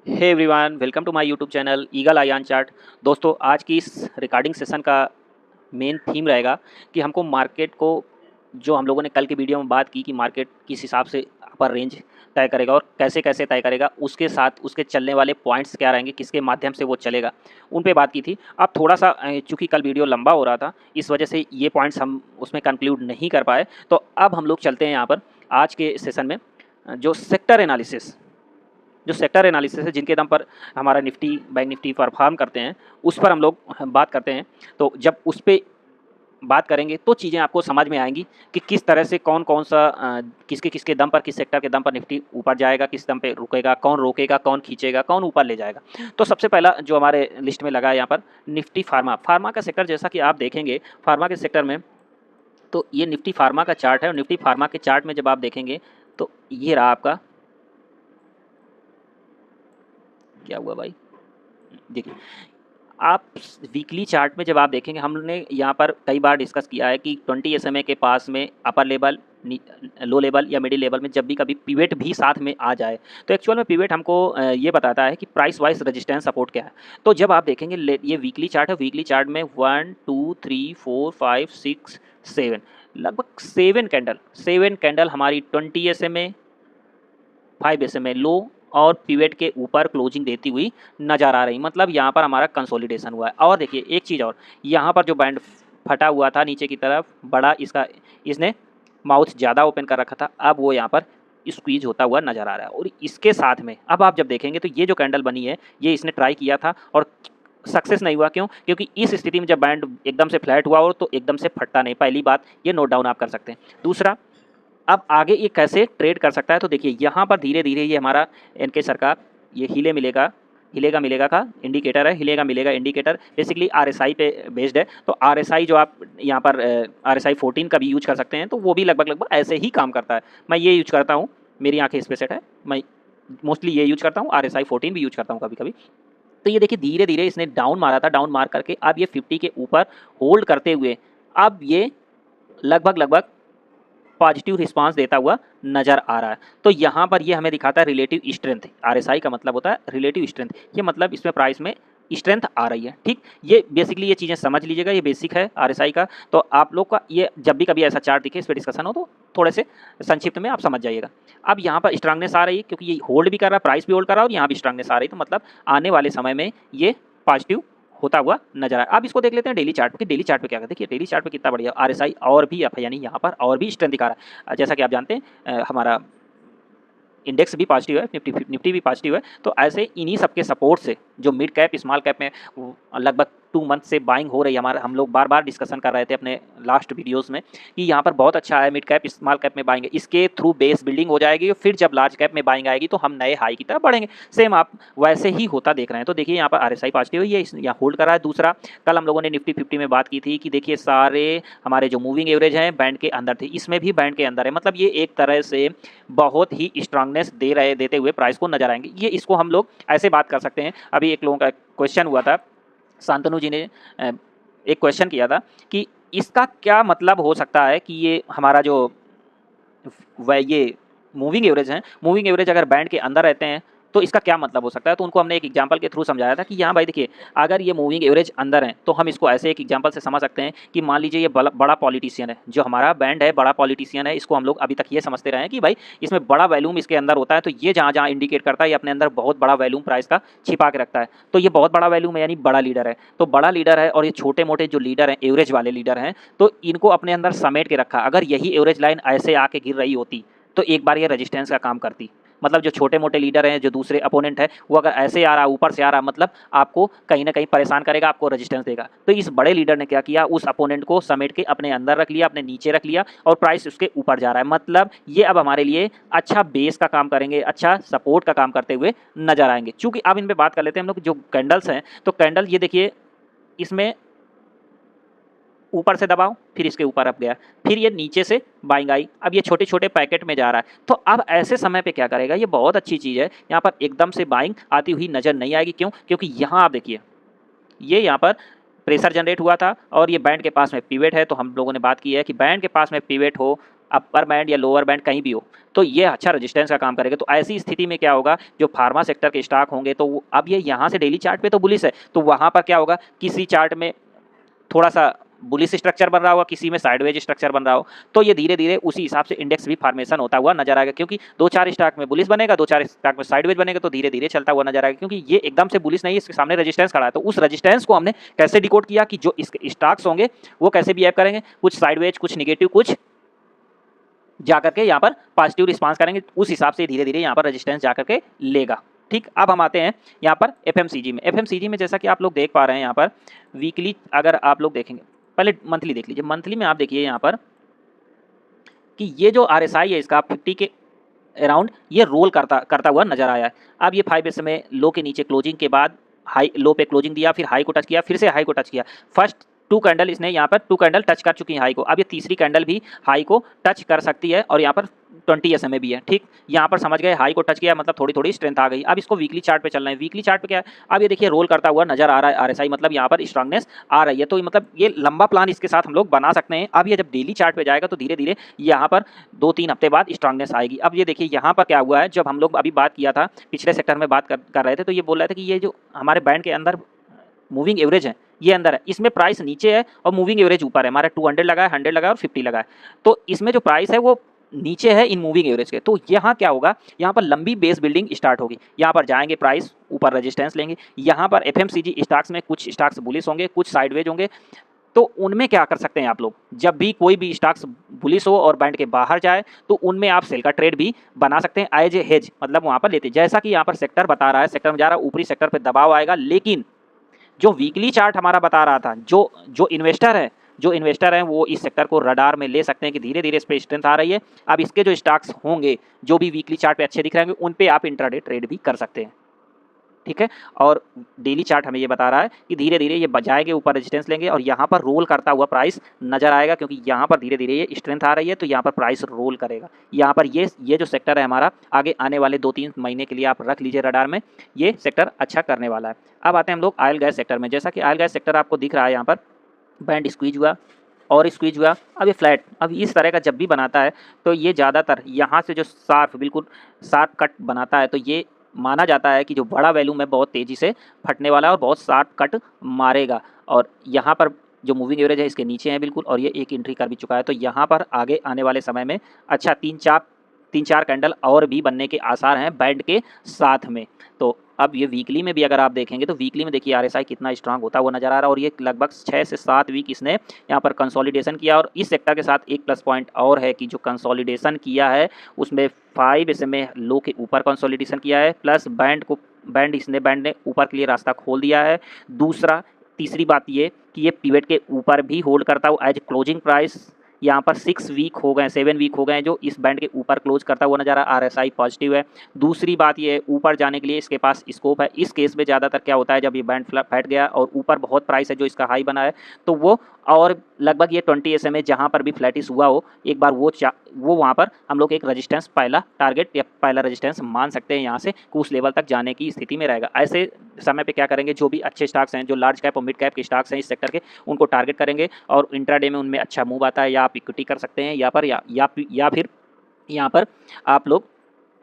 Hey everyone, welcome to my YouTube channel eagle Ayaan chart. दोस्तों, आज की इस रिकॉर्डिंग सेशन का मेन थीम रहेगा कि हमको मार्केट को, जो हम लोगों ने कल की वीडियो में बात की कि मार्केट किस हिसाब से अपर रेंज तय करेगा और कैसे कैसे तय करेगा, उसके साथ उसके चलने वाले पॉइंट्स क्या रहेंगे, किसके माध्यम से वो चलेगा, उन पे बात की थी। अब थोड़ा सा चूँकि कल वीडियो लंबा हो रहा था, इस वजह से ये पॉइंट्स हम उसमें कंक्लूड नहीं कर पाए। तो अब हम लोग चलते हैं यहाँ पर आज के सेशन में, जो सेक्टर एनालिसिस है, जिनके दम पर हमारा निफ्टी बैंक निफ्टी परफॉर्म करते हैं, उस पर हम लोग बात करते हैं। तो जब उस पर बात करेंगे तो चीज़ें आपको समझ में आएंगी कि किस तरह से कौन कौन सा किसके किसके दम पर, किस सेक्टर के दम पर निफ्टी ऊपर जाएगा, किस दम पे रुकेगा, कौन रोकेगा, कौन खींचेगा, कौन ऊपर ले जाएगा। तो सबसे पहला जो हमारे लिस्ट में लगा है यहाँ पर, निफ्टी फार्मा का सेक्टर। जैसा कि आप देखेंगे फार्मा के सेक्टर में, तो ये निफ्टी फार्मा का चार्ट है और निफ्टी फार्मा के चार्ट में जब आप देखेंगे तो ये रहा आपका, क्या हुआ भाई, देखिए आप वीकली चार्ट में जब आप देखेंगे, हमने यहाँ पर कई बार डिस्कस किया है कि 20 SMA के पास में अपर लेवल, लो लेवल या मिडिल लेवल में जब भी कभी पिवेट भी साथ में आ जाए, तो एक्चुअल में पिवेट हमको ये बताता है कि प्राइस वाइज रेजिस्टेंस सपोर्ट क्या है। तो जब आप देखेंगे ये वीकली चार्ट है, वीकली चार्ट में 1 2 3 4 5 6 7, लगभग 7 कैंडल हमारी 20 SMA, 5 SMA लो और पिवेट के ऊपर क्लोजिंग देती हुई नज़र आ रही। मतलब यहाँ पर हमारा कंसोलिडेशन हुआ है। और देखिए एक चीज़ और, यहाँ पर जो बैंड फटा हुआ था नीचे की तरफ बड़ा, इसने माउथ ज़्यादा ओपन कर रखा था, अब वो यहाँ पर स्क्वीज होता हुआ नज़र आ रहा है। और इसके साथ में अब आप जब देखेंगे तो ये जो कैंडल बनी है, ये इसने ट्राई किया था और सक्सेस नहीं हुआ। क्यों? क्योंकि इस स्थिति में जब बैंड एकदम से फ्लैट हुआ हो तो एकदम से फटता नहीं। पहली बात ये नोट डाउन आप कर सकते हैं। दूसरा, अब आगे ये कैसे ट्रेड कर सकता है, तो देखिए यहाँ पर धीरे धीरे ये हमारा एनके सरकार, ये हिलेगा मिलेगा का इंडिकेटर है, हिलेगा मिलेगा इंडिकेटर बेसिकली आरएसआई पे बेस्ड है। तो आरएसआई जो आप यहाँ पर आरएसआई 14 का भी यूज कर सकते हैं, तो वो भी लगभग ऐसे ही काम करता है। मैं ये यूज करता हूँ, मेरी आंखें इस पे सेट है, मैं मोस्टली ये यूज करता हूँ, आरएसआई 14 भी यूज करता हूँ कभी कभी। तो ये देखिए धीरे धीरे इसने डाउन मारा था, डाउन मार करके अब ये 50 के ऊपर होल्ड करते हुए अब ये लगभग पॉजिटिव रिस्पांस देता हुआ नजर आ रहा है। तो यहाँ पर ये हमें दिखाता है रिलेटिव स्ट्रेंथ। आरएसआई का मतलब होता है रिलेटिव स्ट्रेंथ, ये मतलब इसमें प्राइस में स्ट्रेंथ आ रही है। ठीक, ये बेसिकली ये चीज़ें समझ लीजिएगा, ये बेसिक है आरएसआई का। तो आप लोग का ये जब भी कभी ऐसा चार्ट दिखे, इस पर डिस्कशन हो, तो थोड़े से संक्षिप्त में आप समझ जाइएगा। अब यहाँ पर स्ट्रांगनेस आ रही है क्योंकि ये होल्ड भी कर रहा है, प्राइस भी होल्ड कर रहा है और यहाँ भी स्ट्रांगनेस आ रही है। तो मतलब आने वाले समय में ये पॉजिटिव होता हुआ नजर आए। अब इसको देख लेते हैं डेली चार्ट पे कि डेली चार्ट पे क्या करते हैं। देखिए डेली चार्ट पे कितना बढ़िया आरएसआई और भी यानी यहाँ पर और भी स्ट्रेंथ दिखा रहा है। जैसा कि आप जानते हैं हमारा इंडेक्स भी पॉजिटिव है, निफ्टी भी पॉजिटिव है। तो ऐसे इन्हीं सबके सपोर्ट से जो मिड कैप स्मॉल कैप में लगभग 2 मंथ से बाइंग हो रही है, हमारा हम लोग बार बार डिस्कशन कर रहे थे अपने लास्ट वीडियोस में कि यहाँ पर बहुत अच्छा है, मिड कैप स्मॉल कैप में बाइंग है, इसके थ्रू बेस बिल्डिंग हो जाएगी। फिर जब लार्ज कैप में बाइंग आएगी तो हम नए हाई की तरफ बढ़ेंगे। सेम आप वैसे ही होता देख रहे हैं। तो देखिए यहाँ पर आरएसआई पॉजिटिव है, ये यहाँ होल्ड कर रहा है। दूसरा, कल हम लोगों ने निफ्टी 50 में बात की थी कि देखिए सारे हमारे जो मूविंग एवरेज हैं बैंड के अंदर थे, इसमें भी बैंड के अंदर है। मतलब ये एक तरह से बहुत ही स्ट्रांगनेस देते हुए प्राइस को नजर आएंगे। ये इसको हम लोग ऐसे बात कर सकते हैं। अभी एक लोगों का क्वेश्चन हुआ था, शांतनु जी ने एक क्वेश्चन किया था कि इसका क्या मतलब हो सकता है कि ये हमारा जो ये मूविंग एवरेज है, मूविंग एवरेज अगर बैंड के अंदर रहते हैं तो इसका क्या मतलब हो सकता है। तो उनको हमने एक एग्जांपल के थ्रू समझाया था कि यहाँ भाई देखिए, अगर ये मूविंग एवरेज अंदर है तो हम इसको ऐसे एक एग्जांपल से समझ सकते हैं कि मान लीजिए ये बड़ा पॉलिटिशियन है, जो हमारा बैंड है बड़ा पॉलिटिशियन है। इसको हम लोग अभी तक ये समझते रहे हैं कि भाई इसमें बड़ा वैल्यूम इसके अंदर होता है। तो ये जहाँ जहाँ इंडिकेट करता है ये अपने अंदर बहुत बड़ा वैल्यूम प्राइस का छिपा के रखता है। तो ये बहुत बड़ा वैल्यूम है, यानी बड़ा लीडर है। तो बड़ा लीडर है और ये छोटे मोटे जो लीडर हैं, एवरेज वाले लीडर हैं, तो इनको अपने अंदर समेट के रखा। अगर यही एवरेज लाइन ऐसे आके गिर रही होती तो एक बार ये रेजिस्टेंस का काम करती। मतलब जो छोटे मोटे लीडर हैं, जो दूसरे अपोनेंट है, वो अगर ऐसे आ रहा, ऊपर से आ रहा, मतलब आपको कहीं ना कहीं परेशान करेगा, आपको रेजिस्टेंस देगा। तो इस बड़े लीडर ने क्या किया, उस अपोनेंट को समेट के अपने अंदर रख लिया, अपने नीचे रख लिया और प्राइस उसके ऊपर जा रहा है। मतलब ये अब हमारे लिए अच्छा बेस का काम करेंगे, अच्छा सपोर्ट का काम करते हुए नजर आएंगे। चूंकि अब इन पर बात कर लेते हैं हम लोग, जो कैंडल्स हैं, तो कैंडल ये देखिए, इसमें ऊपर से दबाओ, फिर इसके ऊपर अब गया, फिर ये नीचे से बाइंग आई, अब ये छोटे छोटे पैकेट में जा रहा है। तो अब ऐसे समय पे क्या करेगा, ये बहुत अच्छी चीज़ है, यहाँ पर एकदम से बाइंग आती हुई नजर नहीं आएगी। क्यों? क्योंकि यहाँ आप देखिए, ये यहाँ पर प्रेशर जनरेट हुआ था और ये बैंड के पास में पिवेट है। तो हम लोगों ने बात की है कि बैंड के पास में पिवेट हो अपर बैंड या लोअर बैंड कहीं भी हो, तो ये अच्छा रेजिस्टेंस का काम करेगा। तो ऐसी स्थिति में क्या होगा, जो फार्मा सेक्टर के स्टॉक होंगे तो अब ये यहाँ से डेली चार्ट पे तो बुलिश है, तो वहाँ पर क्या होगा, किसी चार्ट में थोड़ा सा बुलिश स्ट्रक्चर बन रहा होगा, किसी में साइडवेज स्ट्रक्चर बन रहा हो, तो ये धीरे धीरे उसी हिसाब से इंडेक्स भी फॉर्मेशन होता हुआ नजर आएगा। क्योंकि 2-4 स्टॉक में बुलिश बनेगा, 2-4 स्टॉक में साइडवेज बनेगा, तो धीरे धीरे चलता हुआ नजर आएगा। क्योंकि ये एकदम से बुलिश नहीं है, इसके सामने रेजिस्टेंस खड़ा है, तो उस रेजिस्टेंस को हमने कैसे डिकोड किया कि जो इसके स्टॉक्स होंगे वो कैसे बिहेव करेंगे, कुछ साइडवेज, कुछ निगेटिव, कुछ जाकर के यहाँ पर पॉजिटिव रिस्पांस करेंगे, उस हिसाब से धीरे धीरे यहाँ पर रेजिस्टेंस जाकर के लेगा। ठीक, अब हम आते हैं यहाँ पर एफएमसीजी में। एफएमसीजी में जैसा कि आप लोग देख पा रहे हैं, यहाँ पर वीकली अगर आप लोग देखेंगे, पहले मंथली देख लीजिए। मंथली में आप देखिए यहाँ पर कि ये जो आरएसआई है इसका 50 के अराउंड ये रोल करता हुआ नजर आया है। अब ये 5 समय लो के नीचे क्लोजिंग के बाद हाई, लो पे क्लोजिंग दिया, फिर हाई को टच किया, फिर से हाई को टच किया। फर्स्ट 2 कैंडल इसने यहाँ पर 2 कैंडल टच कर चुकी है हाई को, अब ये तीसरी कैंडल भी हाई को टच कर सकती है, और यहाँ पर 20 SMA भी है। ठीक, यहाँ पर समझ गए हाई को टच किया मतलब थोड़ी थोड़ी स्ट्रेंथ आ गई। अब इसको वीकली चार्ट पे चलना है। वीकली चार्ट पे क्या है, अब ये देखिए रोल करता हुआ नजर आ रहा है आरएसआई, मतलब यहाँ पर स्ट्रांगनेस आ रही है, तो मतलब ये लंबा प्लान इसके साथ हम लोग बना सकते हैं। अब ये जब डेली चार्ट पे जाएगा तो धीरे धीरे यहाँ पर 2-3 हफ्ते बाद स्ट्रांगनेस आएगी। अब ये देखिए यहाँ पर क्या हुआ है, जब हम लोग अभी बात किया था पिछले सेक्टर में बात कर रहे थे, तो ये बोल रहे थे कि ये जो हमारे बैंड के अंदर मूविंग एवरेज है ये अंदर है, इसमें प्राइस नीचे है और मूविंग एवरेज ऊपर है। हमारा 200 लगा है, 100 लगा है और 50 लगा है, तो इसमें जो प्राइस है वो नीचे है इन मूविंग एवरेज के। तो यहाँ क्या होगा, यहाँ पर लंबी बेस बिल्डिंग स्टार्ट होगी, यहाँ पर जाएंगे प्राइस ऊपर रेजिस्टेंस लेंगे। यहाँ पर एफएमसीजी स्टॉक्स में कुछ स्टॉक्स बुलिश होंगे, कुछ साइडवेज होंगे, तो उनमें क्या कर सकते हैं आप लोग, जब भी कोई भी स्टॉक्स बुलिश हो और बैंड के बाहर जाए तो उनमें आप सेल का ट्रेड भी बना सकते हैं एज ए हेज, मतलब वहाँ पर लेते। जैसा कि यहाँ पर सेक्टर बता रहा है, सेक्टर में जा रहा है, ऊपरी सेक्टर पर दबाव आएगा, लेकिन जो वीकली चार्ट हमारा बता रहा था, जो इन्वेस्टर हैं वो इस सेक्टर को रडार में ले सकते हैं कि धीरे धीरे इस पर स्ट्रेंथ आ रही है। अब इसके जो स्टॉक्स होंगे जो भी वीकली चार्ट पे अच्छे दिख रहे होंगे उन पे आप इंट्राडे ट्रेड भी कर सकते हैं। ठीक है, और डेली चार्ट हमें ये बता रहा है कि धीरे धीरे ये बजाएंगे, ऊपर रेजिस्टेंस लेंगे और यहाँ पर रोल करता हुआ प्राइस नजर आएगा, क्योंकि यहाँ पर धीरे धीरे ये स्ट्रेंथ आ रही है, तो यहाँ पर प्राइस रोल करेगा। यहाँ पर ये जो सेक्टर है हमारा, आगे आने वाले 2-3 महीने के लिए आप रख लीजिए रडार में, ये सेक्टर अच्छा करने वाला है। अब आते हैं हम लोग ऑयल गैस सेक्टर में। जैसा कि ऑयल गैस सेक्टर आपको दिख रहा है, यहाँ पर बैंड स्क्वीज हुआ और स्क्वीज हुआ, अब ये फ्लैट, अब इस तरह का जब भी बनाता है तो ये ज़्यादातर यहाँ से जो शार्प, बिल्कुल शार्प कट बनाता है, तो ये माना जाता है कि जो बड़ा वैल्यूम है बहुत तेज़ी से फटने वाला है और बहुत शार्प कट मारेगा। और यहाँ पर जो मूविंग एवरेज है इसके नीचे है बिल्कुल, और ये एक एंट्री कर भी चुका है, तो यहाँ पर आगे आने वाले समय में अच्छा 3-4 कैंडल और भी बनने के आसार हैं बैंड के साथ में। तो अब ये वीकली में भी अगर आप देखेंगे तो वीकली में देखिए आरएसआई कितना स्ट्रांग होता हुआ नजर आ रहा है, और ये लगभग 6 से 7 वीक इसने यहाँ पर कंसोलिडेशन किया। और इस सेक्टर के साथ एक प्लस पॉइंट और है कि जो कंसोलिडेशन किया है उसमें 5 SMA लो के ऊपर कंसोलिडेशन किया है, प्लस बैंड ने ऊपर के लिए रास्ता खोल दिया है। तीसरी बात ये कि ये पिवट के ऊपर भी होल्ड करता हुआ एज क्लोजिंग प्राइस यहाँ पर 6 वीक हो गए, 7 वीक हो गए जो इस बैंड के ऊपर क्लोज करता हुआ नजर आ रहा है। आरएसआई पॉजिटिव है। दूसरी बात ये है, ऊपर जाने के लिए इसके पास स्कोप है। इस केस में ज़्यादातर क्या होता है, जब ये बैंड फट गया और ऊपर बहुत प्राइस है जो इसका हाई बना है, तो वो और लगभग ये 20 SMA जहाँ पर भी फ्लैटिस हुआ हो, एक बार वो वहाँ पर हम लोग एक रेजिस्टेंस, पहला टारगेट या पहला रेजिस्टेंस मान सकते हैं यहाँ से, कि उस लेवल तक जाने की स्थिति में रहेगा। ऐसे समय पे क्या करेंे, जो भी अच्छे स्टॉक्स हैं, जो लार्ज कैप और मिड कैप के स्टॉक्स हैं इस सेक्टर के, उनको टारगेट करेंगे और इंट्राडे में उनमें अच्छा मूव आता है, या आप इक्विटी कर सकते हैं या फिर यहाँ पर आप लोग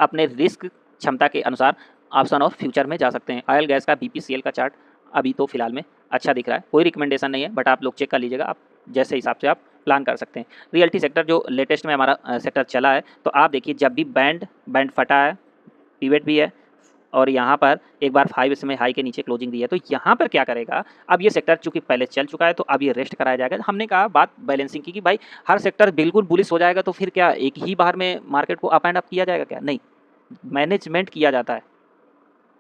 अपने रिस्क क्षमता के अनुसार ऑप्शन और फ्यूचर में जा सकते हैं। ऑयल गैस का BPCL का चार्ट अभी तो फिलहाल में अच्छा दिख रहा है, कोई रिकमेंडेशन नहीं है, बट आप लोग चेक कर लीजिएगा, आप जैसे हिसाब से आप प्लान कर सकते हैं। रियल्टी सेक्टर जो लेटेस्ट में हमारा सेक्टर चला है, तो आप देखिए जब भी बैंड फटा है, पिवट भी है, और यहाँ पर एक बार 5 SMA हाई के नीचे क्लोजिंग दी है, तो यहाँ पर क्या करेगा, अब ये सेक्टर चूंकि पहले चल चुका है तो अब ये रेस्ट कराया जाएगा। हमने कहा बात बैलेंसिंग की कि भाई हर सेक्टर बिल्कुल बुलिश हो जाएगा तो फिर क्या एक ही बार में मार्केट को अप एंड अप किया जाएगा, क्या नहीं, मैनेजमेंट किया जाता है।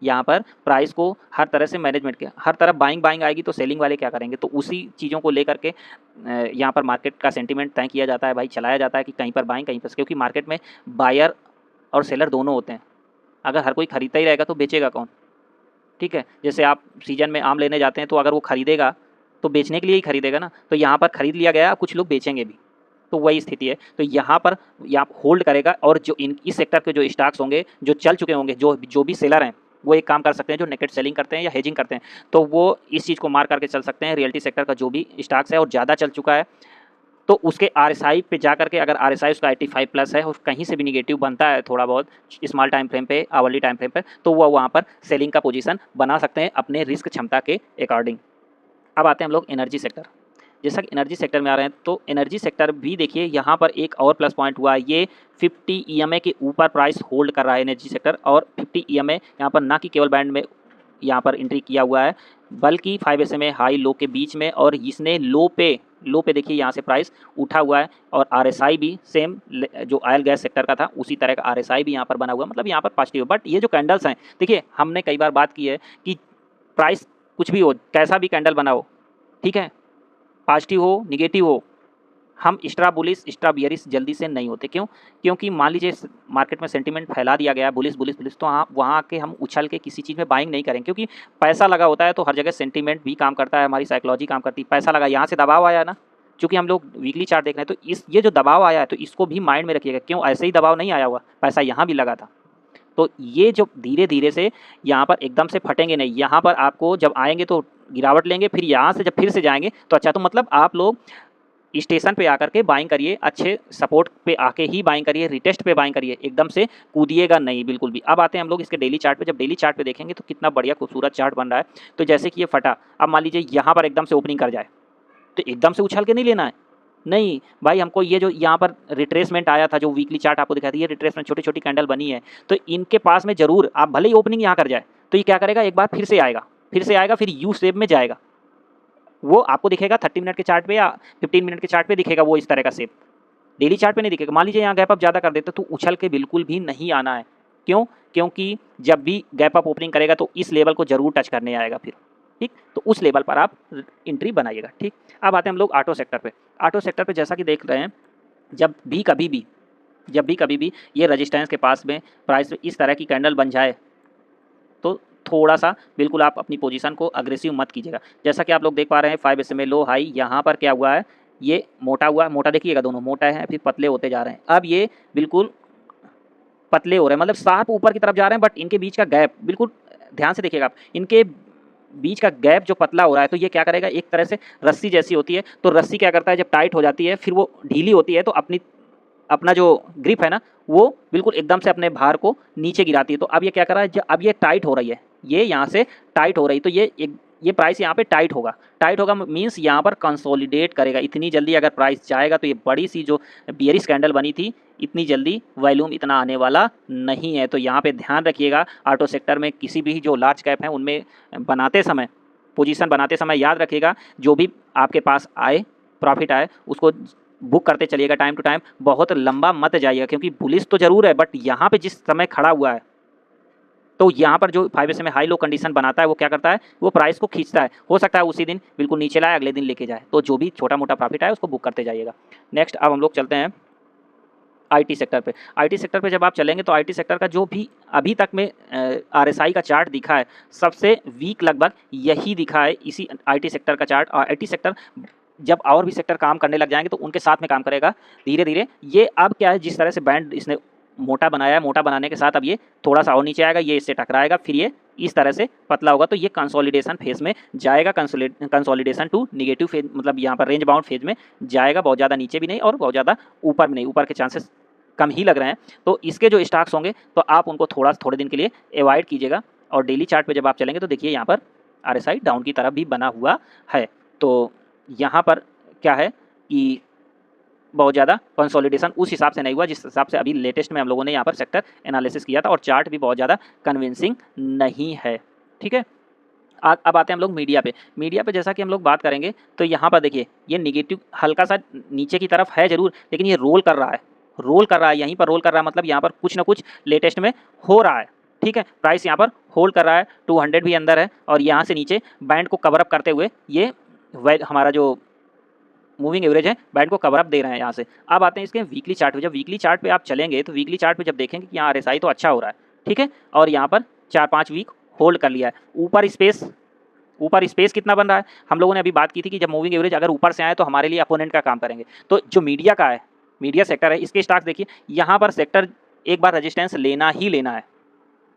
यहाँ पर प्राइस को हर तरह से मैनेजमेंट किया, हर तरफ बाइंग आएगी तो सेलिंग वाले क्या करेंगे, तो उसी चीज़ों को लेकर के यहाँ पर मार्केट का सेंटीमेंट तय किया जाता है, भाई चलाया जाता है कि कहीं पर बाइंग कहीं पर, क्योंकि मार्केट में बायर और सेलर दोनों होते हैं। अगर हर कोई खरीदता ही रहेगा तो बेचेगा कौन, ठीक है। जैसे आप सीजन में आम लेने जाते हैं तो अगर वो खरीदेगा तो बेचने के लिए ही खरीदेगा ना, तो यहाँ पर खरीद लिया गया, कुछ लोग बेचेंगे भी, तो वही स्थिति है। तो यहाँ पर यहाँ होल्ड करेगा, और जो इस सेक्टर के जो स्टॉक्स होंगे जो चल चुके होंगे, जो भी सेलर हैं वो एक काम कर सकते हैं, जो नेकेट सेलिंग करते हैं या हेजिंग करते हैं, तो वो इस चीज़ को मार करके चल सकते हैं। रियल्टी सेक्टर का जो भी स्टॉक्स है और ज़्यादा चल चुका है तो उसके RSI पे जा करके अगर RSI उसका 85 प्लस है और कहीं से भी निगेटिव बनता है थोड़ा बहुत स्मॉल टाइम फ्रेम पे, आवरली टाइम फ्रेम पे, तो वो वहाँ पर सेलिंग का पोजीशन बना सकते हैं अपने रिस्क क्षमता के अकॉर्डिंग। अब आते हैं हम लोग एनर्जी सेक्टर। जैसा कि एनर्जी सेक्टर में आ रहे हैं, तो एनर्जी सेक्टर भी देखिए यहाँ पर एक और प्लस पॉइंट हुआ है, ये 50 EMA के ऊपर प्राइस होल्ड कर रहा है एनर्जी सेक्टर, और 50 EMA यहाँ पर ना कि केवल बैंड में यहाँ पर एंट्री किया हुआ है, बल्कि 5 SMA हाई लो के बीच में, और इसने लो पे देखिए यहाँ से प्राइस उठा हुआ है, और RSI भी सेम जो ऑयल गैस सेक्टर का था उसी तरह का RSI भी यहाँ पर बना हुआ है, मतलब यहाँ पर पॉजिटिव। बट ये जो कैंडल्स हैं, देखिए हमने कई बार बात की है कि प्राइस कुछ भी हो, कैसा भी कैंडल बनाओ, ठीक है, पॉजिटिव हो निगेटिव हो, हम एक्स्ट्रा बुलिश एक्स्ट्रा बियरिश जल्दी से नहीं होते। क्यों? क्योंकि मान लीजिए मार्केट में सेंटीमेंट फैला दिया गया बुलिश बुलिश बुलिश, तो वहाँ के हम उछल के किसी चीज़ में बाइंग नहीं करेंगे, क्योंकि पैसा लगा होता है तो हर जगह सेंटीमेंट भी काम करता है, हमारी साइकोलॉजी काम करती है। पैसा लगा, यहाँ से दबाव आया ना, चूँकि हम लोग वीकली चार्ट देख रहे हैं, तो ये जो दबाव आया है तो इसको भी माइंड में रखिएगा। क्यों? ऐसे ही दबाव नहीं आया हुआ, पैसा यहाँ भी लगा था। तो ये जो धीरे धीरे से यहाँ पर एकदम से फटेंगे नहीं, यहाँ पर आपको जब आएंगे तो गिरावट लेंगे, फिर यहाँ से जब फिर से जाएंगे तो अच्छा, तो मतलब आप लोग स्टेशन पे आकर के बाइंग करिए, अच्छे सपोर्ट पे आके ही बाइंग करिए, रिटेस्ट पे बाइंग करिए, एकदम से कूदिएगा नहीं बिल्कुल भी। अब आते हैं हम लोग इसके डेली चार्ट पे। जब डेली चार्ट पे देखेंगे तो कितना बढ़िया खूबसूरत चार्ट बन रहा है। तो जैसे कि ये फटा, अब मान लीजिए यहाँ पर एकदम से ओपनिंग कर जाए, तो एकदम से उछल के नहीं लेना है, नहीं भाई, हमको ये जो यहाँ पर रिट्रेसमेंट आया था, जो वीकली चार्ट आपको दिखाई थी, ये रिट्रेसमेंट छोटी छोटी कैंडल बनी है, तो इनके पास में जरूर आप भले ही ओपनिंग यहाँ कर जाए तो ये क्या करेगा, एक बार फिर से आएगा, फिर यू शेप में जाएगा, वो आपको दिखेगा 30 मिनट के चार्ट पे या 15 मिनट के चार्ट पे दिखेगा, वो इस तरह का शेप डेली चार्ट पे नहीं दिखेगा। मान लीजिए यहाँ गैप अप ज़्यादा कर देते तो उछल के बिल्कुल भी नहीं आना है। क्यों? क्योंकि जब भी गैप अप ओपनिंग करेगा तो इस लेवल को जरूर टच करने आएगा फिर, ठीक, तो उस लेवल पर आप एंट्री बनाइएगा, ठीक। अब आते हैं हम लोग ऑटो सेक्टर पे। ऑटो सेक्टर पे जैसा कि देख रहे हैं, जब भी कभी भी ये रजिस्टेंस के पास में प्राइस इस तरह की कैंडल बन जाए तो थोड़ा सा बिल्कुल आप अपनी पोजीशन को अग्रेसिव मत कीजिएगा। जैसा कि आप लोग देख पा रहे हैं 5 SMA लो हाई, यहाँ पर क्या हुआ है, ये मोटा हुआ, मोटा देखिएगा, दोनों मोटा है, फिर पतले होते जा रहे हैं। अब ये बिल्कुल पतले हो रहे हैं, मतलब साफ ऊपर की तरफ जा रहे हैं, बट इनके बीच का गैप बिल्कुल ध्यान से देखिएगा आप, इनके बीच का गैप जो पतला हो रहा है, तो ये क्या करेगा, एक तरह से रस्सी जैसी होती है, तो रस्सी क्या करता है, जब टाइट हो जाती है फिर वो ढीली होती है, तो अपना जो ग्रिप है ना, वो बिल्कुल एकदम से अपने भार को नीचे गिराती है। तो अब ये क्या कर रहा है, अब ये टाइट हो रही है, ये यहाँ से टाइट हो रही, तो ये प्राइस यहाँ पे टाइट होगा मीन्स यहाँ पर कंसोलिडेट करेगा। इतनी जल्दी अगर प्राइस जाएगा तो ये बड़ी सी जो बियरिश कैंडल बनी थी, इतनी जल्दी वॉल्यूम इतना आने वाला नहीं है। तो यहाँ पे ध्यान रखिएगा, ऑटो सेक्टर में किसी भी जो लार्ज कैप हैं उनमें पोजीशन बनाते समय याद रखिएगा, जो भी आपके पास आए, प्रॉफिट आए, उसको बुक करते चलिएगा टाइम टू टाइम, बहुत लंबा मत जाइएगा, क्योंकि बुलिश तो जरूर है, बट यहाँ पे जिस समय खड़ा हुआ है, तो यहाँ पर जो 5 SMA हाई लो कंडीशन बनाता है, वो क्या करता है, वो प्राइस को खींचता है। हो सकता है उसी दिन बिल्कुल नीचे लाए, अगले दिन लेके जाए, तो जो भी छोटा मोटा प्रॉफिट आए उसको बुक करते जाइएगा। नेक्स्ट अब हम लोग चलते हैं IT सेक्टर पे। IT सेक्टर पे जब आप चलेंगे तो IT सेक्टर का जो भी अभी तक में RSI का चार्ट दिखा है, सबसे वीक लगभग यही दिखा है, इसी IT सेक्टर का चार्ट। और IT सेक्टर जब और भी सेक्टर काम करने लग जाएंगे तो उनके साथ में काम करेगा धीरे धीरे। ये अब क्या है, जिस तरह से बैंड इसने मोटा बनाया है, मोटा बनाने के साथ अब ये थोड़ा सा और नीचे आएगा, ये इससे टकराएगा, फिर ये इस तरह से पतला होगा, तो ये कंसोलिडेशन फेज में जाएगा, कंसोलिडेशन टू निगेटिव फेज, मतलब यहाँ पर रेंज बाउंड फेज में जाएगा, बहुत ज़्यादा नीचे भी नहीं और बहुत ज़्यादा ऊपर भी नहीं, ऊपर के चांसेस कम ही लग रहे हैं। तो इसके जो स्टॉक्स होंगे तो आप उनको थोड़े दिन के लिए अवॉइड कीजिएगा। और डेली चार्ट पे जब आप चलेंगे तो देखिए यहाँ पर RSI डाउन की तरफ भी बना हुआ है, तो यहाँ पर क्या है कि बहुत ज़्यादा कंसोलिडेशन उस हिसाब से नहीं हुआ जिस हिसाब से अभी लेटेस्ट में हम लोगों ने यहाँ पर सेक्टर एनालिसिस किया था, और चार्ट भी बहुत ज़्यादा कन्विंसिंग नहीं है, ठीक है। अब आते हैं हम लोग मीडिया पे जैसा कि हम लोग बात करेंगे तो यहाँ पर देखिए ये निगेटिव हल्का सा नीचे की तरफ है जरूर, लेकिन ये रोल कर रहा है, यहीं पर रोल कर रहा है, मतलब यहाँ पर कुछ ना कुछ लेटेस्ट में हो रहा है, ठीक है। प्राइस यहाँ पर होल्ड कर रहा है, 200 भी अंदर है, और यहाँ से नीचे बैंड को कवर अप करते हुए ये हमारा जो मूविंग एवरेज है बैंड को कवर अप दे रहे हैं यहाँ से। अब आते हैं इसके वीकली चार्ट पे। जब वीकली चार्ट पे आप चलेंगे तो वीकली चार्ट पे जब देखेंगे कि यहाँ RSI तो अच्छा हो रहा है, ठीक है, और यहाँ पर 4-5 वीक होल्ड कर लिया है। ऊपर स्पेस कितना बन रहा है, हम लोगों ने अभी बात की थी कि जब मूविंग एवरेज अगर ऊपर से आए तो हमारे लिए अपोनेंट का काम करेंगे। तो जो मीडिया सेक्टर है, इसके स्टॉक्स देखिए, यहाँ पर सेक्टर एक बार रजिस्टेंस लेना ही लेना है,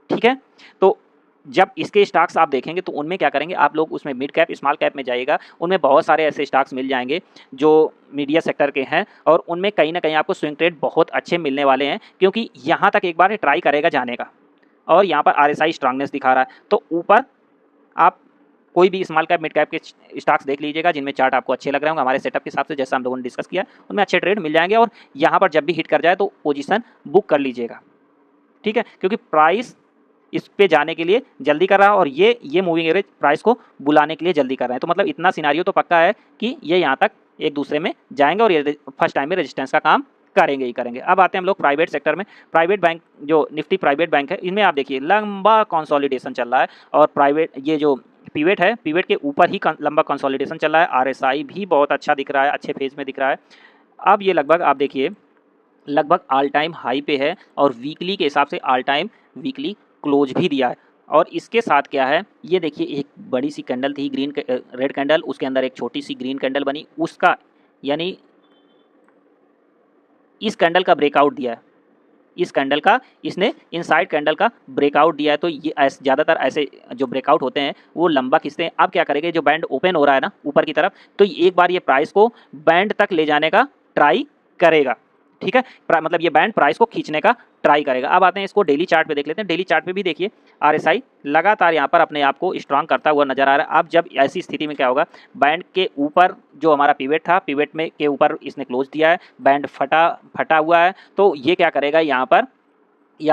ठीक है। तो जब इसके स्टॉक्स आप देखेंगे तो उनमें क्या करेंगे आप लोग, उसमें मिड कैप स्मॉल कैप में जाइएगा, उनमें बहुत सारे ऐसे स्टॉक्स मिल जाएंगे जो मीडिया सेक्टर के हैं, और उनमें कहीं ना कहीं आपको स्विंग ट्रेड बहुत अच्छे मिलने वाले हैं, क्योंकि यहाँ तक एक बार ट्राई करेगा जाने का, और यहाँ पर RSI स्ट्रांगनेस दिखा रहा है। तो ऊपर आप कोई भी स्मॉल कैप मिड कैप के स्टॉक्स देख लीजिएगा जिनमें चार्ट आपको अच्छे लग रहे होंगे, हमारे सेटअप के हिसाब से जैसा हम लोगों ने डिस्कस किया उनमें अच्छे ट्रेड मिल जाएंगे, और यहाँ पर जब भी हिट कर जाए तो पोजीशन बुक कर लीजिएगा, ठीक है, क्योंकि प्राइस इस पे जाने के लिए जल्दी कर रहा है, और ये मूविंग एवरेज प्राइस को बुलाने के लिए जल्दी कर रहे हैं। तो मतलब इतना सिनारियो तो पक्का है कि ये यहाँ तक एक दूसरे में जाएंगे, और ये फर्स्ट टाइम में रेजिस्टेंस का काम करेंगे ही करेंगे। अब आते हैं हम लोग प्राइवेट सेक्टर में। प्राइवेट बैंक, जो निफ्टी प्राइवेट बैंक है, इनमें आप देखिए लंबा कंसोलिडेशन चल रहा है, और प्राइवेट ये जो पीवेट है, पीवेट के ऊपर ही लंबा कंसोलिडेशन चल रहा है। RSI भी बहुत अच्छा दिख रहा है, अच्छे फेज में दिख रहा है। अब ये लगभग आप देखिए लगभग ऑल टाइम हाई पे है, और वीकली के हिसाब से ऑल टाइम वीकली क्लोज भी दिया है। और इसके साथ क्या है, ये देखिए एक बड़ी सी कैंडल थी ग्रीन रेड कैंडल, उसके अंदर एक छोटी सी ग्रीन कैंडल बनी, उसका यानी इस कैंडल का ब्रेकआउट दिया है, इस कैंडल का इसने इनसाइड कैंडल का ब्रेकआउट दिया है। तो ये ज़्यादातर ऐसे जो ब्रेकआउट होते हैं वो लंबा खींचते हैं। अब क्या करेंगे, जो बैंड ओपन हो रहा है ना ऊपर की तरफ, तो एक बार ये प्राइस को बैंड तक ले जाने का ट्राई करेगा, ठीक है, मतलब ये बैंड प्राइस को खींचने का ट्राई करेगा। अब आते हैं इसको डेली चार्ट पे देख लेते हैं। डेली चार्ट पे भी देखिए RSI लगातार यहाँ पर अपने आप को स्ट्रांग करता हुआ नजर आ रहा है। अब जब ऐसी स्थिति में क्या होगा, बैंड के ऊपर जो हमारा पिवेट था, पिवेट में के ऊपर इसने क्लोज दिया है, बैंड फटा हुआ है, तो ये क्या करेगा, यहाँ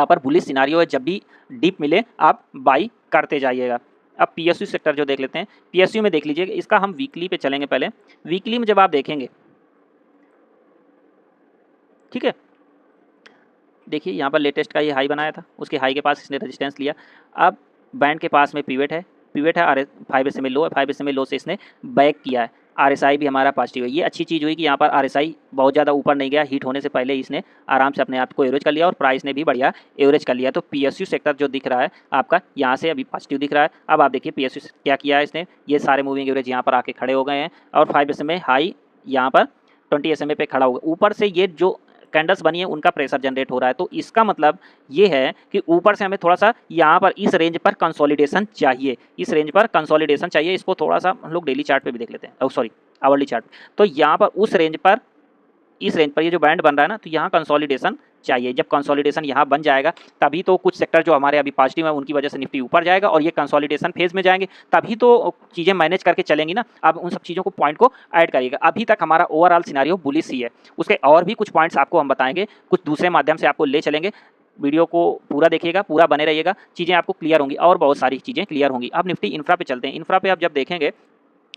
पर बुलिश सिनारियो है, जब भी डिप मिले आप बाई करते जाइएगा। अब PSU सेक्टर जो देख लेते हैं, PSU में देख लीजिए, इसका हम वीकली पे चलेंगे। पहले वीकली में जब आप देखेंगे, ठीक है, देखिए यहाँ पर लेटेस्ट का ये हाई बनाया था, उसके हाई के पास इसने रेजिस्टेंस लिया। अब बैंड के पास में पिवेट है, 5 SMA लो है, 5 SMA लो से इसने बैक किया है। RSI भी हमारा पॉजिटिव है। ये अच्छी चीज़ हुई कि यहाँ पर RSI बहुत ज़्यादा ऊपर नहीं गया, हीट होने से पहले इसने आराम से अपने आप को एवरेज कर लिया, और प्राइस ने भी बढ़िया एवरेज कर लिया। तो PSU सेक्टर जो दिख रहा है आपका, यहाँ से अभी पॉजिटिव दिख रहा है। अब आप देखिए PSU क्या किया है इसने, ये सारे मूविंग एवरेज यहाँ पर आके खड़े हो गए हैं, और 5 SMA हाई यहाँ पर 20 SMA पे खड़ा होगा। ऊपर से ये जो कैंडल्स बनी है उनका प्रेशर जनरेट हो रहा है, तो इसका मतलब ये है कि ऊपर से हमें थोड़ा सा यहाँ पर इस रेंज पर कंसोलिडेशन चाहिए, इस रेंज पर कंसोलिडेशन चाहिए। इसको थोड़ा सा हम लोग डेली चार्ट पे भी देख लेते हैं, सॉरी आवरली चार्ट। तो यहाँ पर उस रेंज पर, इस रेंज पर ये जो बैंड बन रहा है ना, तो यहाँ कंसोलिडेशन चाहिए। जब कंसोलिडेशन यहाँ बन जाएगा तभी तो कुछ सेक्टर जो हमारे अभी पॉजिटिव है उनकी वजह से निफ्टी ऊपर जाएगा, और ये कंसोलिडेशन फेज में जाएंगे, तभी तो चीज़ें मैनेज करके चलेंगी ना। अब उन सब चीज़ों को पॉइंट को ऐड करिएगा। अभी तक हमारा ओवरऑल सिनारियो बुलिश ही है, उसके और भी कुछ पॉइंट्स आपको हम बताएंगे, कुछ दूसरे माध्यम से आपको ले चलेंगे। वीडियो को पूरा देखिएगा, पूरा बने रहिएगा, चीज़ें आपको क्लियर होंगी, और बहुत सारी चीज़ें क्लियर होंगी। अब निफ्टी इंफ्रा पे चलते हैं। इंफ्रा पे आप जब देखेंगे,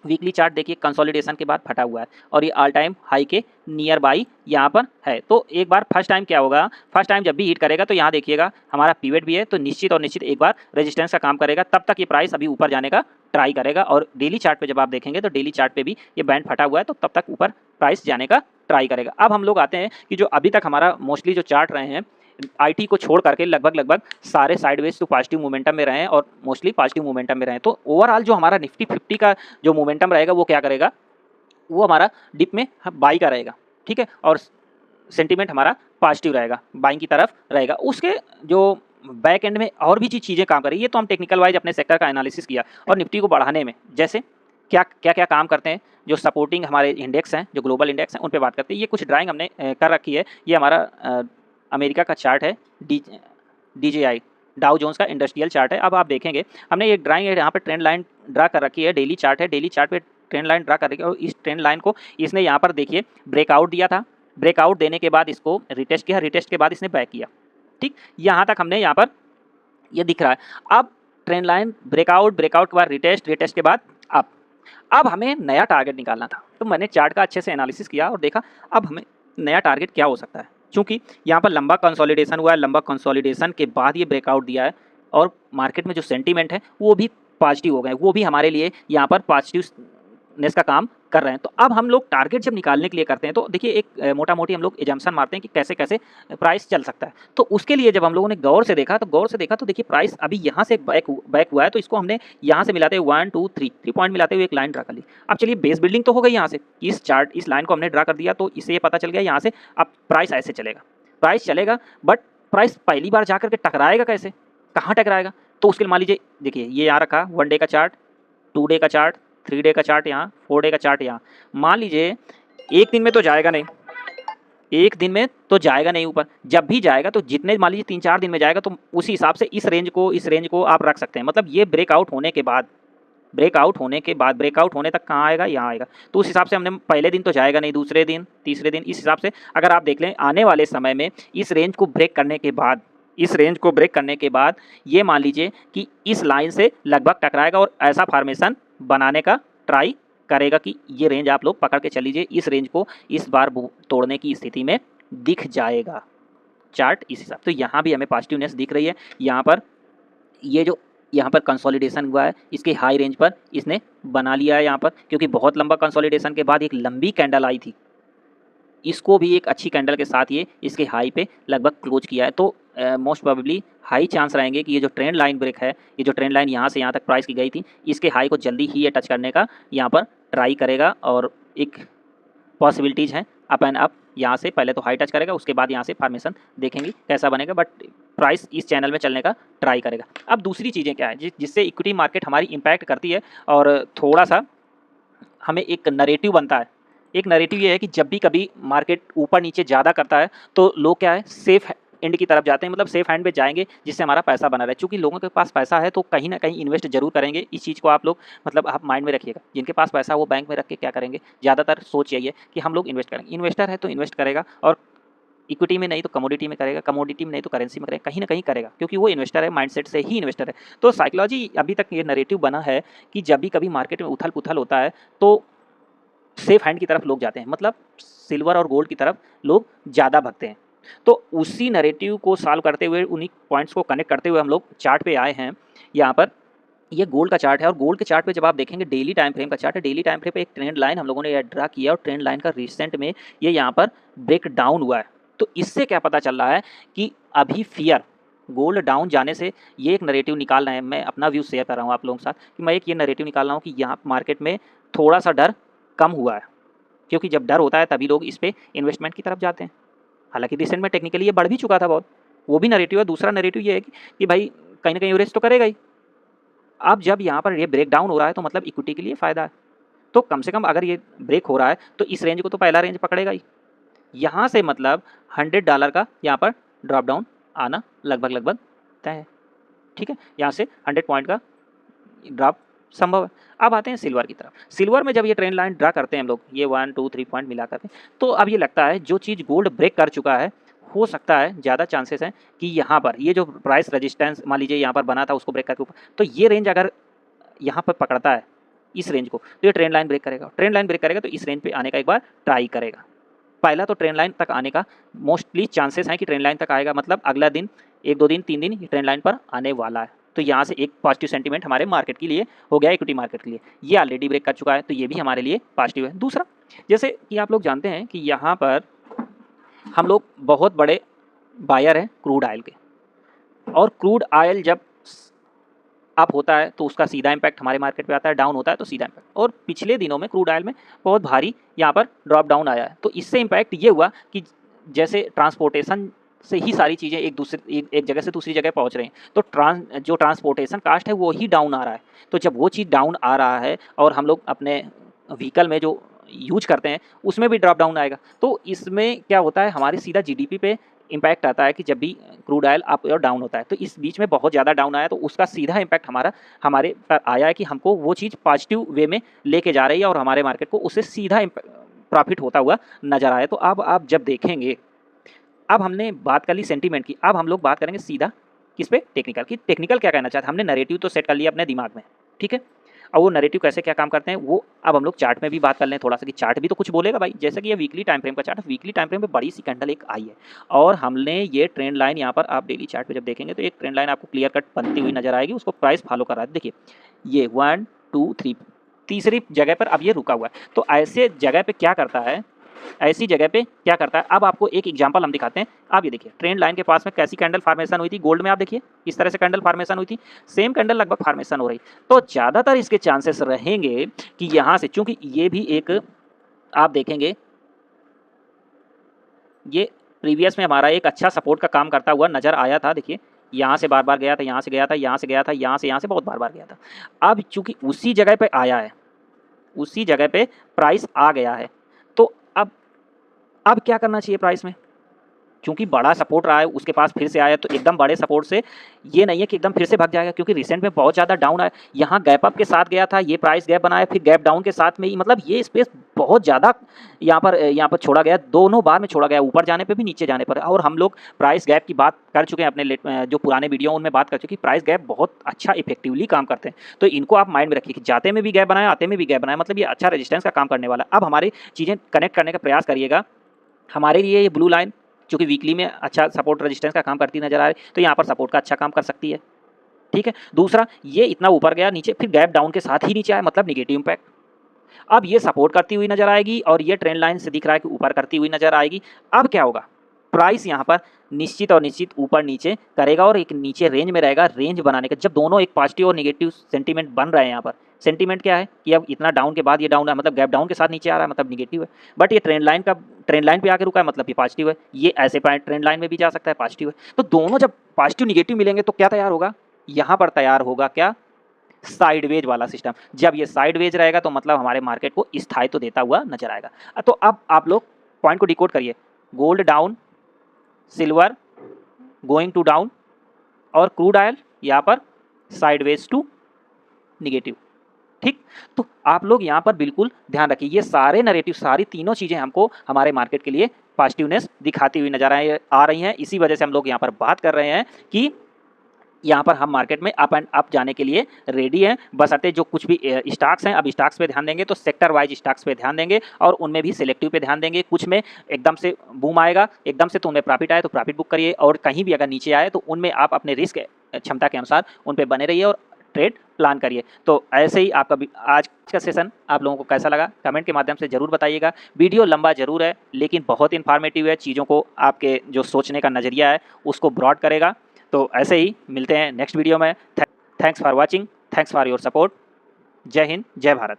वीकली चार्ट देखिए कंसोलिडेशन के बाद फटा हुआ है, और ये ऑल टाइम हाई के नियर बाई यहाँ पर है। तो एक बार फर्स्ट टाइम क्या होगा, फर्स्ट टाइम जब भी हिट करेगा तो यहाँ देखिएगा हमारा पिवट भी है, तो निश्चित और निश्चित एक बार रेजिस्टेंस का काम करेगा, तब तक ये प्राइस अभी ऊपर जाने का ट्राई करेगा। और डेली चार्ट पे जब आप देखेंगे तो डेली चार्ट पे भी ये बैंड फटा हुआ है, तो तब तक ऊपर प्राइस जाने का ट्राई करेगा। अब हम लोग आते हैं कि जो अभी तक हमारा मोस्टली जो चार्ट रहे हैं, IT को छोड़ करके लगभग सारे साइडवेज टू पॉजिटिव मोमेंटम में रहे हैं, और मोस्टली पॉजिटिव मोमेंटम में रहे हैं। तो ओवरऑल जो हमारा निफ्टी 50 का जो मोमेंटम रहेगा वो क्या करेगा, वो हमारा डिप में बाई का रहेगा, ठीक है, और सेंटीमेंट हमारा पॉजिटिव रहेगा, बाइंग की तरफ रहेगा। उसके जो बैक एंड में और भी चीज़ें काम करेंगी, ये तो हम टेक्निकल वाइज अपने सेक्टर का एनालिसिस किया, और निफ्टी को बढ़ाने में जैसे क्या क्या काम करते हैं, जो सपोर्टिंग हमारे इंडेक्स हैं, जो ग्लोबल इंडेक्स हैं, उन पे बात करते हैं। ये कुछ ड्राइंग हमने कर रखी है। ये हमारा अमेरिका का चार्ट है, DJI डाउ जोन्स का इंडस्ट्रियल चार्ट है। अब आप देखेंगे हमने एक ड्राइंग यहाँ पे ट्रेंड लाइन ड्रा कर रखी है, डेली चार्ट है, डेली चार्ट पे ट्रेंड लाइन ड्रा कर रखी है, और इस ट्रेंड लाइन को इसने यहाँ पर देखिए ब्रेकआउट दिया था, ब्रेकआउट देने के बाद इसको रिटेस्ट किया, रिटेस्ट के बाद इसने बैक किया, ठीक, यहाँ तक हमने यहाँ पर ये दिख रहा है। अब ट्रेंड लाइन ब्रेकआउट के बाद रिटेस्ट, रिटेस्ट के बाद अब हमें नया टारगेट निकालना था। तो मैंने चार्ट का अच्छे से एनालिसिस किया और देखा अब हमें नया टारगेट क्या हो सकता है, क्योंकि यहाँ पर लंबा कंसोलिडेशन हुआ है, लंबा कंसोलिडेशन के बाद ये ब्रेकआउट दिया है, और मार्केट में जो सेंटीमेंट है वो भी पॉजिटिव हो गए, वो भी हमारे लिए यहाँ पर पॉजिटिवनेस का काम कर रहे हैं। तो अब हम लोग टारगेट जब निकालने के लिए करते हैं, तो देखिए एक मोटा मोटी हम लोग एजम्पशन मारते हैं कि कैसे कैसे प्राइस चल सकता है। तो उसके लिए जब हम लोगों ने गौर से देखा तो देखिए प्राइस अभी यहाँ से बैक हुआ है, तो इसको हमने यहाँ से मिलाते हुए 1 2 3 पॉइंट मिलाते हुए एक लाइन ड्रा कर ली। अब चलिए बेस बिल्डिंग तो हो गई, यहाँ से इस लाइन को हमने ड्रा कर दिया, तो इससे ये पता चल गया यहाँ से अब प्राइस ऐसे चलेगा, प्राइस चलेगा, बट प्राइस पहली बार जाकर के टकराएगा कैसे, कहाँ टकराएगा, तो उसके लिए मान लीजिए देखिए ये यहाँ रखा 1 डे का चार्ट, 2 डे का चार्ट, 3 डे का चार्ट यहाँ, 4 डे का चार्ट यहाँ। मान लीजिए एक दिन में तो जाएगा नहीं, एक दिन में तो जाएगा नहीं ऊपर, जब भी जाएगा तो जितने मान लीजिए 3-4 दिन में जाएगा तो उसी हिसाब से इस रेंज को आप रख सकते हैं। मतलब ये ब्रेकआउट होने के बाद, ब्रेकआउट होने तक कहाँ आएगा, यहाँ आएगा। तो उस हिसाब से हमने पहले दिन तो जाएगा नहीं, दूसरे दिन, तीसरे दिन, इस हिसाब से अगर आप देख लें आने वाले समय में इस रेंज को ब्रेक करने के बाद, ये मान लीजिए कि इस लाइन से लगभग टकराएगा और ऐसा फार्मेशन बनाने का ट्राई करेगा कि ये रेंज आप लोग पकड़ के चल लीजिए, इस रेंज को इस बार तोड़ने की स्थिति में दिख जाएगा चार्ट इस हिसाब। तो यहाँ भी हमें पॉजिटिवनेस दिख रही है। यहाँ पर ये जो यहाँ पर कंसोलिडेशन हुआ है इसके हाई रेंज पर इसने बना लिया है यहाँ पर, क्योंकि बहुत लंबा कंसोलिडेशन के बाद एक लंबी कैंडल आई थी, इसको भी एक अच्छी कैंडल के साथ ये इसके हाई पे लगभग क्लोज किया है। तो मोस्ट प्रोबेबली हाई चांस रहेंगे कि ये जो ट्रेंड लाइन ब्रेक है, ये जो ट्रेंड लाइन यहाँ से यहाँ तक प्राइस की गई थी, इसके हाई को जल्दी ही ये टच करने का यहाँ पर ट्राई करेगा। और एक पॉसिबिलिटीज़ हैं अप एंड अप, यहाँ से पहले तो हाई टच करेगा, उसके बाद यहाँ से फार्मेशन देखेंगे कैसा बनेगा, बट प्राइस इस चैनल में चलने का ट्राई करेगा। अब दूसरी चीज़ें क्या है जिससे इक्विटी मार्केट हमारी इम्पैक्ट करती है और थोड़ा सा हमें एक नरेटिव बनता है। एक नरेटिव ये है कि जब भी कभी मार्केट ऊपर नीचे ज़्यादा करता है तो लोग क्या है सेफ एंड की तरफ जाते हैं, मतलब सेफ हैंड पे जाएंगे जिससे हमारा पैसा बना रहे। चूँकि लोगों के पास पैसा है तो कहीं ना कहीं इन्वेस्ट जरूर करेंगे, इस चीज़ को आप लोग मतलब आप माइंड में रखिएगा। जिनके पास पैसा है वो बैंक में रख के क्या करेंगे, ज़्यादातर सोच यही है कि हम लोग इन्वेस्ट करेंगे। इन्वेस्टर है तो इन्वेस्ट करेगा, और इक्विटी में नहीं तो कमोडिटी में करेगा, कमोडिटी में नहीं तो करेंसी में करेगा, कहीं ना कहीं करेगा, क्योंकि वो इन्वेस्टर है, माइंडसेट से ही इन्वेस्टर है। तो साइकोलॉजी अभी तक ये नरेटिव बना है कि जब भी कभी मार्केट में उथल पुथल होता है तो सेफ हैंड की तरफ लोग जाते हैं, मतलब सिल्वर और गोल्ड की तरफ लोग ज़्यादा भगते हैं। तो उसी नैरेटिव को सॉल्व करते हुए, उन्हीं पॉइंट्स को कनेक्ट करते हुए हम लोग चार्ट पे आए हैं। यहाँ पर ये गोल्ड का चार्ट है, और गोल्ड के चार्ट पे जब आप देखेंगे डेली टाइम फ्रेम का चार्ट है, डेली टाइम फ्रेम पे एक ट्रेंड लाइन हम लोगों ने ड्रा किया, और ट्रेंड लाइन का रिसेंट में ये यहाँ पर ब्रेक डाउन हुआ है। तो इससे क्या पता चल रहा है कि अभी फियर गोल्ड डाउन जाने से ये एक नैरेटिव निकाल रहे हैं। मैं अपना व्यू शेयर कर रहा हूँ आप लोगों के साथ कि मैं एक ये नैरेटिव निकाल रहा हूँ कि यहाँ मार्केट में थोड़ा सा डर कम हुआ है, क्योंकि जब डर होता है तभी लोग इस पर इन्वेस्टमेंट की तरफ जाते हैं। हालांकि रिसेंट में टेक्निकली ये बढ़ भी चुका था बहुत, वो भी नैरेटिव है। दूसरा नैरेटिव ये है कि भाई कहीं ना कहीं एवरेज तो करेगा ही। अब जब यहाँ पर ये ब्रेक डाउन हो रहा है तो मतलब इक्विटी के लिए फ़ायदा है, तो कम से कम अगर ये ब्रेक हो रहा है तो इस रेंज को तो पहला रेंज पकड़ेगा ही। यहाँ से मतलब $100 का यहाँ पर ड्रॉप डाउन आना लगभग तय है, ठीक है। यहाँ से 100 पॉइंट का ड्रॉप संभव है। अब आते हैं सिल्वर की तरफ। सिल्वर में जब ये ट्रेंड लाइन ड्रा करते हैं हम लोग, ये 1 2 3 पॉइंट मिला करके, तो अब ये लगता है जो चीज़ गोल्ड ब्रेक कर चुका है, हो सकता है ज़्यादा चांसेस हैं कि यहाँ पर ये जो प्राइस रेजिस्टेंस मान लीजिए यहाँ पर बना था उसको ब्रेक करके ऊपर, तो ये रेंज अगर यहाँ पर पकड़ता है इस रेंज को तो ये ट्रेंड लाइन ब्रेक करेगा। ट्रेंड लाइन ब्रेक करेगा तो इस रेंज पे आने का एक बार ट्राई करेगा। पहला तो ट्रेंड लाइन तक आने का मोस्टली चांसेस हैं कि ट्रेंड लाइन तक आएगा, मतलब अगला दिन 1 2 दिन 3 दिन ये ट्रेंड लाइन पर आने वाला है। तो यहाँ से एक पॉजिटिव सेंटीमेंट हमारे मार्केट के लिए हो गया, इक्विटी मार्केट के लिए। ये ऑलरेडी ब्रेक कर चुका है तो ये भी हमारे लिए पॉजिटिव है। दूसरा, जैसे कि आप लोग जानते हैं कि यहाँ पर हम लोग बहुत बड़े बायर हैं क्रूड ऑयल के, और क्रूड ऑयल जब अप होता है तो उसका सीधा इम्पैक्ट हमारे मार्केट पे आता है, डाउन होता है तो सीधा इम्पैक्ट। और पिछले दिनों में क्रूड ऑयल में बहुत भारी यहाँ पर ड्रॉप डाउन आया है। तो इससे इम्पैक्ट ये हुआ कि जैसे ट्रांसपोर्टेशन से ही सारी चीज़ें एक जगह से दूसरी जगह पहुँच रही हैं, तो जो ट्रांसपोर्टेशन कास्ट है वो ही डाउन आ रहा है। तो जब वो चीज़ डाउन आ रहा है और हम लोग अपने व्हीकल में जो यूज करते हैं उसमें भी ड्रॉप डाउन आएगा, तो इसमें क्या होता है हमारे सीधा जीडीपी पे इम्पैक्ट आता है कि जब भी क्रूड ऑयल अप और डाउन होता है। तो इस बीच में बहुत ज़्यादा डाउन आया तो उसका सीधा इम्पैक्ट हमारे पर आया है कि हमको वो चीज़ पॉजिटिव वे में लेके जा रही है और हमारे मार्केट को उससे सीधा प्रॉफिट होता हुआ नजर आया। तो अब आप जब देखेंगे, अब हमने बात कर ली सेंटीमेंट की, अब हम लोग बात करेंगे सीधा किस पे, टेक्निकल की। टेक्निकल क्या कहना चाहते हैं, हमने नैरेटिव तो सेट कर लिया अपने दिमाग में, ठीक है। और वो नैरेटिव कैसे क्या काम करते हैं वो अब हम लोग चार्ट में भी बात कर लें थोड़ा सा, कि चार्ट भी तो कुछ बोलेगा भाई। जैसे कि ये वीकली टाइम फ्रेम का चार्ट है, वीकली टाइम फ्रेम में बड़ी सी कैंडल एक आई है, और हमने ये ट्रेंड लाइन यहाँ पर आप डेली चार्ट पे जब देखेंगे तो एक ट्रेंड लाइन आपको क्लियर कट बनती हुई नजर आएगी, उसको प्राइस फॉलो कर रहा है। देखिए ये 1 2 3 तीसरी जगह पर अब ये रुका हुआ है। तो ऐसे जगह पे क्या करता है, ऐसी जगह पे क्या करता है, अब आपको एक एग्जांपल हम दिखाते हैं। आप ये देखिए ट्रेंड लाइन के पास में कैसी कैंडल फॉर्मेशन हुई थी गोल्ड में, आप देखिए इस तरह से कैंडल फॉर्मेशन हुई थी, सेम कैंडल लगभग फॉर्मेशन हो रही। तो ज़्यादातर इसके चांसेस रहेंगे कि यहाँ से, चूंकि ये भी एक आप देखेंगे ये प्रीवियस में हमारा एक अच्छा सपोर्ट का काम करता हुआ नजर आया था। देखिए यहाँ से बार बार गया था, यहाँ से गया था, यहाँ से गया था, यहाँ से बहुत बार बार गया था। अब चूंकि उसी जगह पे आया है, उसी जगह पे प्राइस आ गया है, तो अब क्या करना चाहिए प्राइस में? क्योंकि बड़ा सपोर्ट रहा है, उसके पास फिर से आया, तो एकदम बड़े सपोर्ट से ये नहीं है कि एकदम फिर से भाग जाएगा, क्योंकि रिसेंट में बहुत ज़्यादा डाउन आया। यहाँ गैप अप के साथ गया था, ये प्राइस गैप बनाया, फिर गैप डाउन के साथ में ही, मतलब ये स्पेस बहुत ज़्यादा यहाँ पर छोड़ा गया, दोनों बार में छोड़ा गया, ऊपर जाने पे भी नीचे जाने पर। और हम लोग प्राइस गैप की बात कर चुके हैं अपने जो पुराने वीडियो उनमें बात कर चुके हैं, प्राइस गैप बहुत अच्छा इफेक्टिवली काम करते हैं। तो इनको आप माइंड में रखिए कि जाते में भी गैप बनाया, आते में भी गैप बनाया, मतलब ये अच्छा रेजिस्टेंस का काम करने वाला है। अब हमारी चीज़ें कनेक्ट करने का प्रयास करिएगा। हमारे लिए ये ब्लू लाइन चूँकि वीकली में अच्छा सपोर्ट रेजिस्टेंस का काम करती नजर आ रही है, तो यहाँ पर सपोर्ट का अच्छा काम कर सकती है, ठीक है। दूसरा, ये इतना ऊपर गया, नीचे फिर गैप डाउन के साथ ही नीचे आया, मतलब निगेटिव इम्पैक्ट। अब ये सपोर्ट करती हुई नजर आएगी और ये ट्रेंड लाइन से दिख रहा है कि ऊपर करती हुई नजर आएगी। अब क्या होगा, प्राइस यहाँ पर निश्चित और निश्चित ऊपर नीचे करेगा और एक नीचे रेंज में रहेगा। रेंज बनाने का जब दोनों एक पॉजिटिव और नेगेटिव सेंटीमेंट बन रहे हैं, यहाँ पर सेंटीमेंट क्या है कि अब इतना डाउन के बाद ये डाउन है, मतलब गैप डाउन के साथ नीचे आ रहा है, मतलब निगेटिव है। बट ये ट्रेंड लाइन पे आके रुका है, मतलब ये पॉजिटिव है। ये ऐसे ट्रेंड लाइन में भी जा सकता है, पॉजिटिव है। तो दोनों जब पॉजिटिव निगेटिव मिलेंगे तो क्या तैयार होगा, यहाँ पर तैयार होगा क्या, साइडवेज वाला सिस्टम। जब ये साइडवेज रहेगा तो मतलब हमारे मार्केट को स्थायित्व देता हुआ नजर आएगा। तो अब आप लोग पॉइंट को डिकोड करिए, gold down, silver going to down और क्रूड ऑयल यहाँ पर साइडवेज टू निगेटिव, ठीक। तो आप लोग यहाँ पर बिल्कुल ध्यान रखिए, ये सारे नैरेटिव, सारी तीनों चीज़ें हमको हमारे मार्केट के लिए पॉजिटिवनेस दिखाती हुई नजर आ रही हैं। इसी वजह से हम लोग यहाँ पर बात कर रहे हैं कि यहाँ पर हम मार्केट में अप एंड अप जाने के लिए रेडी हैं। बशर्ते जो कुछ भी स्टॉक्स हैं, अब स्टॉक्स पे ध्यान देंगे तो सेक्टर वाइज स्टॉक्स पे ध्यान देंगे और उनमें भी सिलेक्टिव पे ध्यान देंगे। कुछ में एकदम से बूम आएगा, एकदम से तो उनमें प्रॉफिट आए तो प्रॉफिट बुक करिए, और कहीं भी अगर नीचे आए तो उनमें आप अपने रिस्क क्षमता के अनुसार उन पर बने रहिए और ट्रेड प्लान करिए। तो ऐसे ही आपका आज का सेशन आप लोगों को कैसा लगा कमेंट के माध्यम से ज़रूर बताइएगा। वीडियो लंबा ज़रूर है लेकिन बहुत इन्फॉर्मेटिव है, चीज़ों को आपके जो सोचने का नज़रिया है उसको ब्रॉड करेगा। तो ऐसे ही मिलते हैं नेक्स्ट वीडियो में। Thanks for watching, thanks for your support. जय हिंद, जय भारत।